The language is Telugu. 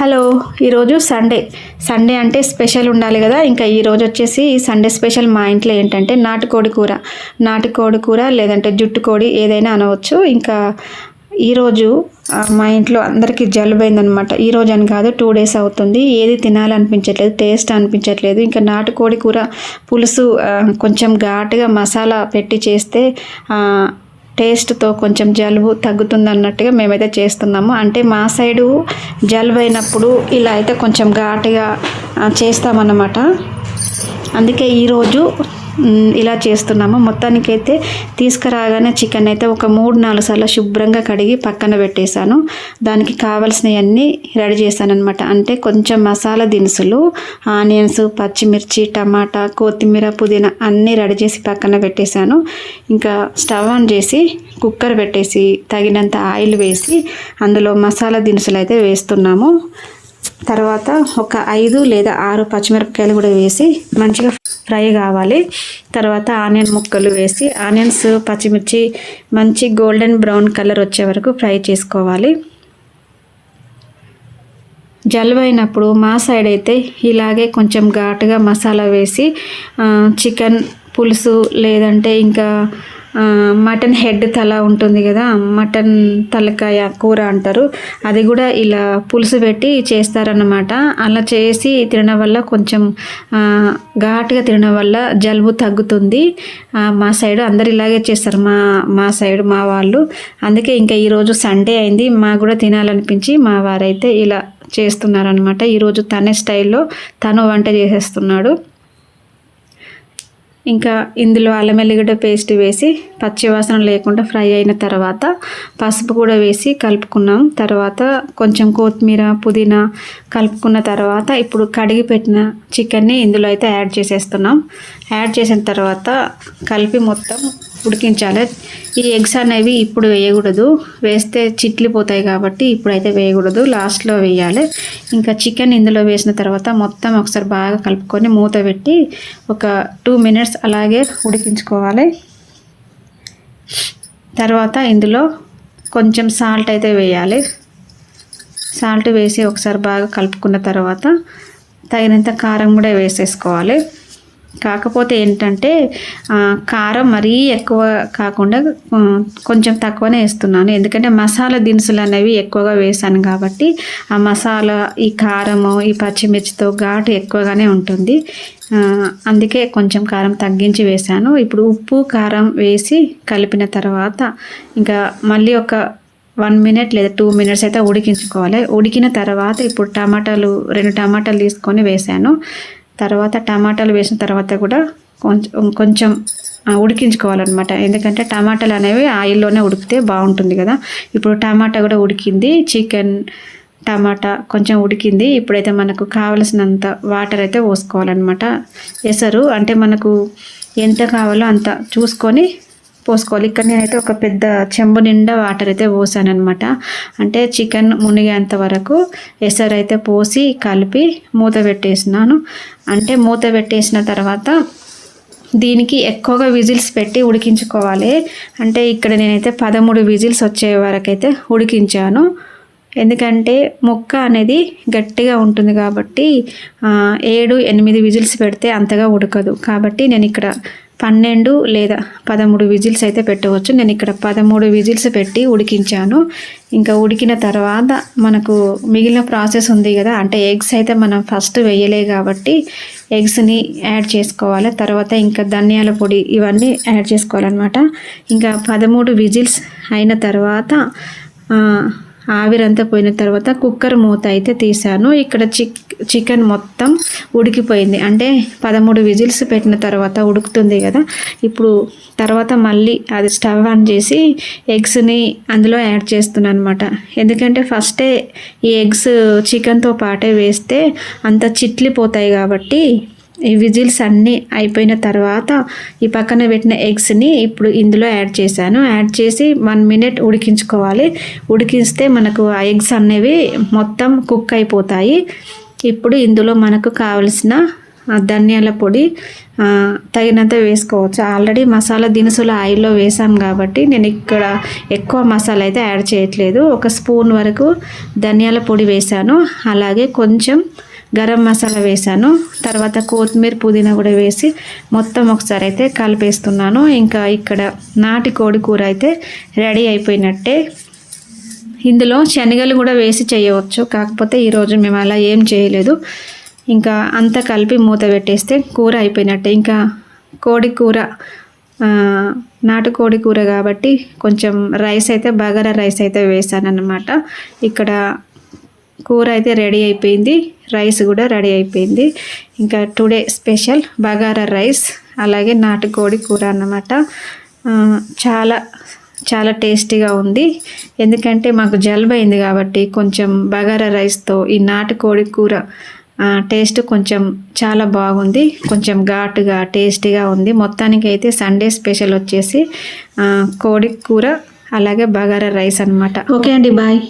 హలో, ఈరోజు సండే అంటే స్పెషల్ ఉండాలి కదా. ఇంకా ఈరోజు వచ్చేసి సండే స్పెషల్ మా ఇంట్లో ఏంటంటే నాటుకోడి కూర లేదంటే జుట్టు కోడి ఏదైనా అనవచ్చు. ఇంకా ఈరోజు మా ఇంట్లో అందరికీ జలుబు అయిందనమాట. ఈరోజు అని కాదు, 2 days అవుతుంది. ఏది తినాలనిపించట్లేదు, టేస్ట్ అనిపించట్లేదు. ఇంకా నాటుకోడి కూర పులుసు కొంచెం ఘాటుగా మసాలా పెట్టి చేస్తే టేస్ట్తో కొంచెం జలుబు తగ్గుతుంది అన్నట్టుగా మేమైతే చేస్తున్నాము. అంటే మా సైడు జలుబు అయినప్పుడు ఇలా అయితే కొంచెం ఘాటుగా చేస్తామన్నమాట. అందుకే ఈరోజు ఇలా చేస్తున్నాము. మొత్తానికైతే తీసుకురాగానే చికెన్ అయితే ఒక 3-4 సార్లు శుభ్రంగా కడిగి పక్కన పెట్టేశాను. దానికి కావాల్సినవన్నీ రెడీ చేశాను అనమాట. అంటే కొంచెం మసాలా దినుసులు, ఆనియన్స్, పచ్చిమిర్చి, టమాటా, కొత్తిమీర, పుదీనా అన్నీ రెడీ చేసి పక్కన పెట్టేశాను. ఇంకా స్టవ్ ఆన్ చేసి కుక్కర్ పెట్టేసి తగినంత ఆయిల్ వేసి అందులో మసాలా దినుసులు అయితే వేస్తున్నాము. తర్వాత ఒక 5 లేదా 6 పచ్చిమిరపకాయలు కూడా వేసి మంచిగా ఫ్రై కావాలి. తర్వాత ఆనియన్ ముక్కలు వేసి ఆనియన్స్, పచ్చిమిర్చి మంచి గోల్డెన్ బ్రౌన్ కలర్ వచ్చే వరకు ఫ్రై చేసుకోవాలి. జలుబు అయినప్పుడు మా సైడ్ అయితే ఇలాగే కొంచెం ఘాటుగా మసాలా వేసి చికెన్ పులుసు లేదంటే ఇంకా మటన్ హెడ్ తల ఉంటుంది కదా, మటన్ తలకాయ కూర అంటారు, అది కూడా ఇలా పులుసు పెట్టి చేస్తారన్నమాట. అలా చేసి తినడం వల్ల కొంచెం ఘాటుగా తినడం వల్ల జలుబు తగ్గుతుంది. మా సైడ్ అందరు ఇలాగే చేస్తారు, మా సైడ్ మా వాళ్ళు. అందుకే ఇంకా ఈరోజు సండే అయింది, మాకు కూడా తినాలనిపించి మా వారైతే ఇలా చేస్తున్నారనమాట. ఈరోజు తన స్టైల్లో తను వంట చేసేస్తున్నాడు. ఇంకా ఇందులో అల్లం వెల్లిగడ్డ పేస్ట్ వేసి పచ్చివాసన లేకుండా ఫ్రై అయిన తర్వాత పసుపు కూడా వేసి కలుపుకున్నాం. తర్వాత కొంచెం కొత్తిమీర, పుదీనా కలుపుకున్న తర్వాత ఇప్పుడు కడిగి పెట్టిన చికెన్ని ఇందులో అయితే యాడ్ చేసేస్తున్నాం. యాడ్ చేసిన తర్వాత కలిపి మొత్తం ఉడికించాలి. ఈ ఎగ్స్ అనేవి ఇప్పుడు వేయకూడదు, వేస్తే చిట్లిపోతాయి కాబట్టి ఇప్పుడైతే వేయకూడదు, లాస్ట్లో వేయాలి. ఇంకా చికెన్ ఇందులో వేసిన తర్వాత మొత్తం ఒకసారి బాగా కలుపుకొని మూత పెట్టి ఒక 2 minutes అలాగే ఉడికించుకోవాలి. తర్వాత ఇందులో కొంచెం సాల్ట్ అయితే వేయాలి. సాల్ట్ వేసి ఒకసారి బాగా కలుపుకున్న తర్వాత తగినంత కారం కూడా వేసేసుకోవాలి. కాకపోతే ఏంటంటే కారం మరీ ఎక్కువ కాకుండా కొంచెం తక్కువనే వేస్తున్నాను, ఎందుకంటే మసాలా దినుసులు అనేవి ఎక్కువగా వేసాను కాబట్టి ఆ మసాలా, ఈ కారము, ఈ పచ్చిమిర్చితో ఘాటు ఎక్కువగానే ఉంటుంది. అందుకే కొంచెం కారం తగ్గించి వేసాను. ఇప్పుడు ఉప్పు కారం వేసి కలిపిన తర్వాత ఇంకా మళ్ళీ ఒక 1 minute లేదా 2 minutes అయితే ఉడికించుకోవాలి. ఉడికిన తర్వాత ఇప్పుడు 2 టమాటాలు తీసుకొని వేసాను. తర్వాత టమాటాలు వేసిన తర్వాత కూడా కొంచెం ఉడికించుకోవాలన్నమాట, ఎందుకంటే టమాటాలు అనేవి ఆయిల్లోనే ఉడికితే బాగుంటుంది కదా. ఇప్పుడు టమాటా కూడా ఉడికింది, చికెన్ టమాటా కొంచెం ఉడికింది. ఇప్పుడైతే మనకు కావలసినంత వాటర్ అయితే పోసుకోవాలన్నమాట. ఎసరు అంటే మనకు ఎంత కావాలో అంత చూసుకొని పోసుకోవాలి. ఇక్కడ నేనైతే ఒక పెద్ద చెంబు నిండా వాటర్ అయితే పోసాను అనమాట. అంటే చికెన్ మునిగేంత వరకు ఎసరు అయితే పోసి కలిపి మూత పెట్టేసినాను. అంటే మూత పెట్టేసిన తర్వాత దీనికి ఎక్కువగా విజిల్స్ పెట్టి ఉడికించుకోవాలి. అంటే ఇక్కడ నేనైతే 13 విజిల్స్ వచ్చే వరకు అయితే ఉడికించాను. ఎందుకంటే ముక్క అనేది గట్టిగా ఉంటుంది కాబట్టి 7-8 విజిల్స్ పెడితే అంతగా ఉడకదు. కాబట్టి నేను ఇక్కడ 12 లేదా 13 విజిల్స్ అయితే పెట్టవచ్చు. నేను ఇక్కడ 13 విజిల్స్ పెట్టి ఉడికించాను. ఇంకా ఉడికిన తర్వాత మనకు మిగిలిన ప్రాసెస్ ఉంది కదా, అంటే ఎగ్స్ అయితే మనం ఫస్ట్ వేయలే కాబట్టి ఎగ్స్ని యాడ్ చేసుకోవాలి. తర్వాత ఇంకా ధనియాల పొడి ఇవన్నీ యాడ్ చేసుకోవాలన్నమాట. ఇంకా 13 విజిల్స్ అయిన తర్వాత ఆవిరంతా పోయిన తర్వాత కుక్కర్ మూత అయితే తీసాను. ఇక్కడ చికెన్ మొత్తం ఉడికిపోయింది. అంటే 13 విజిల్స్ పెట్టిన తర్వాత ఉడుకుతుంది కదా. ఇప్పుడు తర్వాత మళ్ళీ అది స్టవ్ ఆన్ చేసి ఎగ్స్ని అందులో యాడ్ చేస్తున్నాను అనమాట. ఎందుకంటే ఫస్టే ఈ ఎగ్స్ చికెన్తో పాటే వేస్తే అంత చిట్లిపోతాయి కాబట్టి ఈ విజిల్స్ అన్నీ అయిపోయిన తర్వాత ఈ పక్కన పెట్టిన ఎగ్స్ని ఇప్పుడు ఇందులో యాడ్ చేశాను. యాడ్ చేసి 1 minute ఉడికించుకోవాలి. ఉడికిస్తే మనకు ఆ ఎగ్స్ అనేవి మొత్తం కుక్ అయిపోతాయి. ఇప్పుడు ఇందులో మనకు కావలసిన ధనియాల పొడి తగినంత వేసుకోవచ్చు. ఆల్రెడీ మసాలా దినుసులు ఆయిల్లో వేసాం కాబట్టి నేను ఇక్కడ ఎక్కువ మసాలా అయితే యాడ్ చేయట్లేదు. 1 స్పూన్ వరకు ధనియాల పొడి వేసాను, అలాగే కొంచెం గరం మసాలా వేసాను. తర్వాత కొత్తిమీర పుదీనా కూడా వేసి మొత్తం ఒకసారి అయితే కలిపేస్తున్నాను. ఇంకా ఇక్కడ నాటుకోడి కూర అయితే రెడీ అయిపోయినట్టే. ఇందులో శనగలు కూడా వేసి చేయవచ్చు, కాకపోతే ఈరోజు మేము అలా ఏం చేయలేదు. ఇంకా అంతా కలిపి మూత పెట్టేస్తే కూర అయిపోయినట్టే. ఇంకా కోడి కూర నాటుకోడి కూర కాబట్టి కొంచెం రైస్ అయితే బగారా రైస్ అయితే వేసాను అన్నమాట. ఇక్కడ కూర అయితే రెడీ అయిపోయింది, రైస్ కూడా రెడీ అయిపోయింది. ఇంకా టుడే స్పెషల్ బగారా రైస్ అలాగే నాటుకోడి కూర అన్నమాట. చాలా చాలా టేస్టీగా ఉంది. ఎందుకంటే మాకు జలుబు అయింది కాబట్టి కొంచెం బగారా రైస్తో ఈ నాటుకోడి కూర టేస్ట్ కొంచెం చాలా బాగుంది, కొంచెం ఘాటుగా టేస్టీగా ఉంది. మొత్తానికి అయితే సండే స్పెషల్ వచ్చేసి కోడి కూర అలాగే బగారా రైస్ అన్నమాట. ఓకే అండి, బాయ్.